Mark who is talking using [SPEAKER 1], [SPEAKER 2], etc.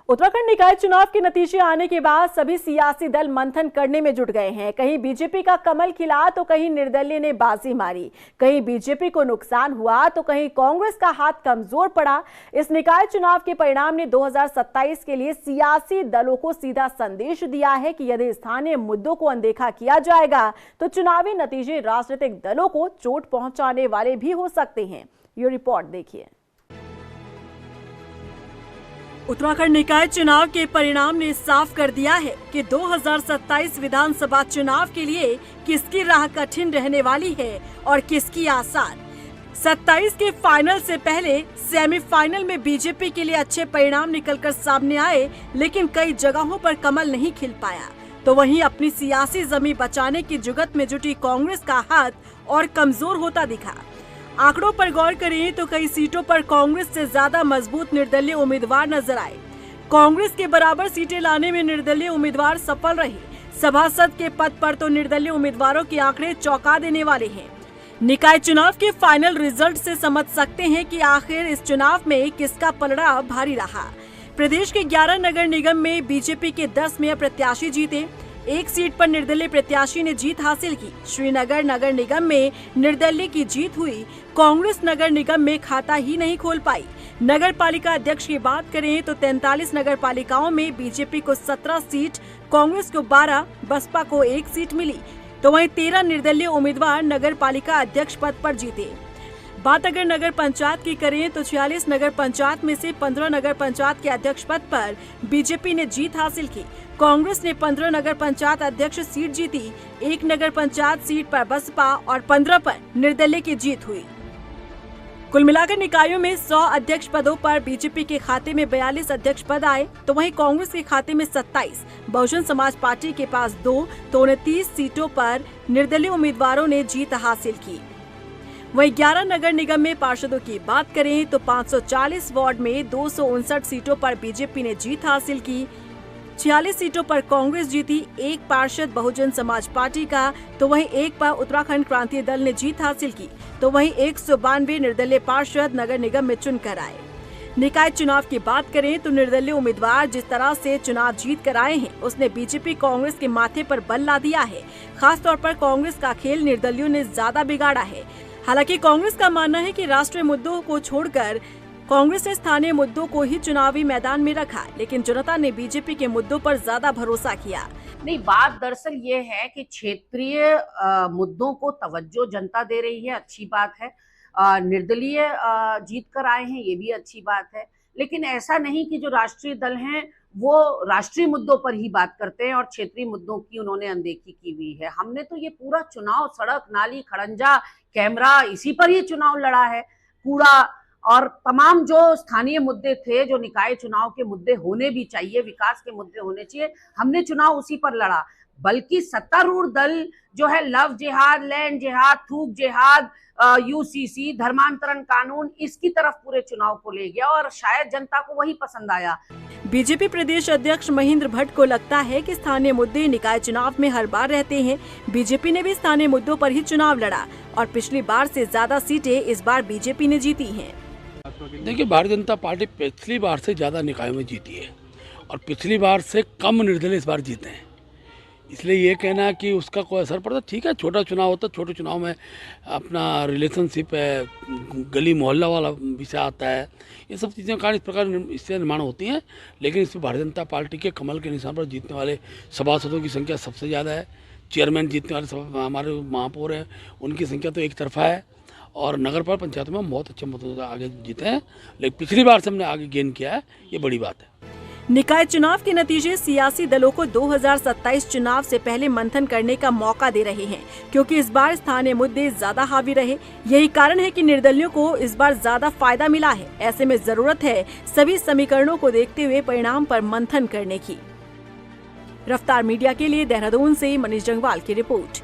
[SPEAKER 1] उत्तराखंड निकाय चुनाव के नतीजे आने के बाद सभी सियासी दल मंथन करने में जुट गए हैं। कहीं बीजेपी का कमल खिला तो कहीं निर्दलीय ने बाजी मारी, कहीं बीजेपी को नुकसान हुआ तो कहीं कांग्रेस का हाथ कमजोर पड़ा। इस निकाय चुनाव के परिणाम ने 2027 के लिए सियासी दलों को सीधा संदेश दिया है कि यदि स्थानीय मुद्दों को अनदेखा किया जाएगा तो चुनावी नतीजे राजनीतिक दलों को चोट पहुंचाने वाले भी हो सकते हैं। ये रिपोर्ट देखिए। उत्तराखंड निकाय चुनाव के परिणाम ने साफ कर दिया है कि 2027 विधानसभा चुनाव के लिए किसकी राह कठिन रहने वाली है और किसकी आसान। 27 के फाइनल से पहले सेमीफाइनल में बीजेपी के लिए अच्छे परिणाम निकलकर सामने आए, लेकिन कई जगहों पर कमल नहीं खिल पाया। तो वहीं अपनी सियासी जमीन बचाने की जुगत में जुटी कांग्रेस का हाथ और कमजोर होता दिखा। आंकड़ों पर गौर करें तो कई सीटों पर कांग्रेस से ज्यादा मजबूत निर्दलीय उम्मीदवार नजर आए। कांग्रेस के बराबर सीटें लाने में निर्दलीय उम्मीदवार सफल रहे। सभासद के पद पर तो निर्दलीय उम्मीदवारों के आंकड़े चौंका देने वाले हैं। निकाय चुनाव के फाइनल रिजल्ट से समझ सकते हैं कि आखिर इस चुनाव में किसका पलड़ा भारी रहा। प्रदेश के 11 नगर निगम में बीजेपी के 10 मेयर प्रत्याशी जीते। एक सीट पर निर्दलीय प्रत्याशी ने जीत हासिल की। श्रीनगर नगर निगम में निर्दलीय की जीत हुई। कांग्रेस नगर निगम में खाता ही नहीं खोल पाई। नगर पालिका अध्यक्ष की बात करें तो 43 नगर पालिकाओं में बीजेपी को 17 सीट, कांग्रेस को 12, बसपा को 1 सीट मिली। तो वहीं 13 निर्दलीय उम्मीदवार नगर पालिका अध्यक्ष पद पर जीते। बात अगर नगर पंचायत की करें तो 46 नगर पंचायत में से 15 नगर पंचायत के अध्यक्ष पद पर बीजेपी ने जीत हासिल की। कांग्रेस ने 15 नगर पंचायत अध्यक्ष सीट जीती। 1 नगर पंचायत सीट पर बसपा और 15 पर निर्दलीय की जीत हुई। कुल मिलाकर निकायों में 100 अध्यक्ष पदों पर बीजेपी के खाते में 42 अध्यक्ष पद आए, तो वहीं कांग्रेस के खाते में 27, बहुजन समाज पार्टी के पास 2, तो 29 सीटों पर निर्दलीय उम्मीदवारों ने जीत हासिल की। वहीं 11 नगर निगम में पार्षदों की बात करें तो 540 वार्ड में 259 सीटों पर बीजेपी ने जीत हासिल की। 46 सीटों पर कांग्रेस जीती। 1 पार्षद बहुजन समाज पार्टी का, तो वहीं 1 पर उत्तराखंड क्रांति दल ने जीत हासिल की। तो वहीं 192 निर्दलीय पार्षद नगर निगम में चुनकर आए। निकाय चुनाव की बात करें तो निर्दलीय उम्मीदवार जिस तरह से चुनाव जीत कर आए हैं, उसने बीजेपी कांग्रेस के माथे पर बल ला दिया है। खास तौर पर कांग्रेस का खेल निर्दलियों ने ज्यादा बिगाड़ा है। हालांकि कांग्रेस का मानना है कि राष्ट्रीय मुद्दों को छोड़कर कांग्रेस ने स्थानीय मुद्दों को ही चुनावी मैदान में रखा, लेकिन जनता ने बीजेपी के मुद्दों पर ज्यादा भरोसा किया।
[SPEAKER 2] नहीं, बात दरअसल ये है कि क्षेत्रीय मुद्दों को तवज्जो जनता दे रही है, अच्छी बात है। निर्दलीय जीत कर आए हैं, ये भी अच्छी बात है। लेकिन ऐसा नहीं कि जो राष्ट्रीय दल हैं वो राष्ट्रीय मुद्दों पर ही बात करते हैं और क्षेत्रीय मुद्दों की उन्होंने अनदेखी की हुई है। हमने तो ये पूरा चुनाव सड़क, नाली, खड़ंजा, कैमरा, इसी पर ही चुनाव लड़ा है। कूड़ा और तमाम जो स्थानीय मुद्दे थे, जो निकाय चुनाव के मुद्दे होने भी चाहिए, विकास के मुद्दे होने चाहिए, हमने चुनाव उसी पर लड़ा। बल्कि सत्तारूढ़ दल जो है लव जिहाद, लैंड जिहाद, थूक जिहाद, यूसीसी, धर्मांतरण कानून, इसकी तरफ पूरे चुनाव को ले गया और शायद जनता को वही पसंद आया।
[SPEAKER 1] बीजेपी प्रदेश अध्यक्ष महेंद्र भट्ट को लगता है कि स्थानीय मुद्दे निकाय चुनाव में हर बार रहते हैं। बीजेपी ने भी स्थानीय मुद्दों पर ही चुनाव लड़ा और पिछली बार से ज्यादा सीटें इस बार बीजेपी ने जीती हैं।
[SPEAKER 3] देखिए, भारतीय जनता पार्टी पिछली बार से ज़्यादा निकायों में जीती है और पिछली बार से कम निर्दलीय इस बार जीते हैं। इसलिए ये कहना कि उसका कोई असर पड़ता, ठीक है, छोटा चुनाव होता है, छोटे चुनाव में अपना रिलेशनशिप है, गली मोहल्ला वाला विषय आता है, ये सब चीज़ें कारण इस प्रकार इससे निर्माण होती हैं। लेकिन इसमें भारतीय जनता पार्टी के कमल के निशान पर जीतने वाले सभासदों की संख्या सबसे ज़्यादा है। चेयरमैन जीतने वाले हमारे महापौर हैं, उनकी संख्या तो एक तरफा है और नगर पालिका पंचायतों में बहुत अच्छे मतों से आगे जीते हैं। लेकिन पिछली बार से हमने आगे गेन किया है, ये बड़ी बात है।
[SPEAKER 1] निकाय चुनाव के नतीजे सियासी दलों को 2027 चुनाव से पहले मंथन करने का मौका दे रहे हैं, क्योंकि इस बार स्थानीय मुद्दे ज्यादा हावी रहे। यही कारण है कि निर्दलियों को इस बार ज्यादा फायदा मिला है। ऐसे में जरूरत है सभी समीकरणों को देखते हुए परिणाम पर मंथन करने की। रफ्तार मीडिया के लिए देहरादून से मनीष जंगवाल की रिपोर्ट।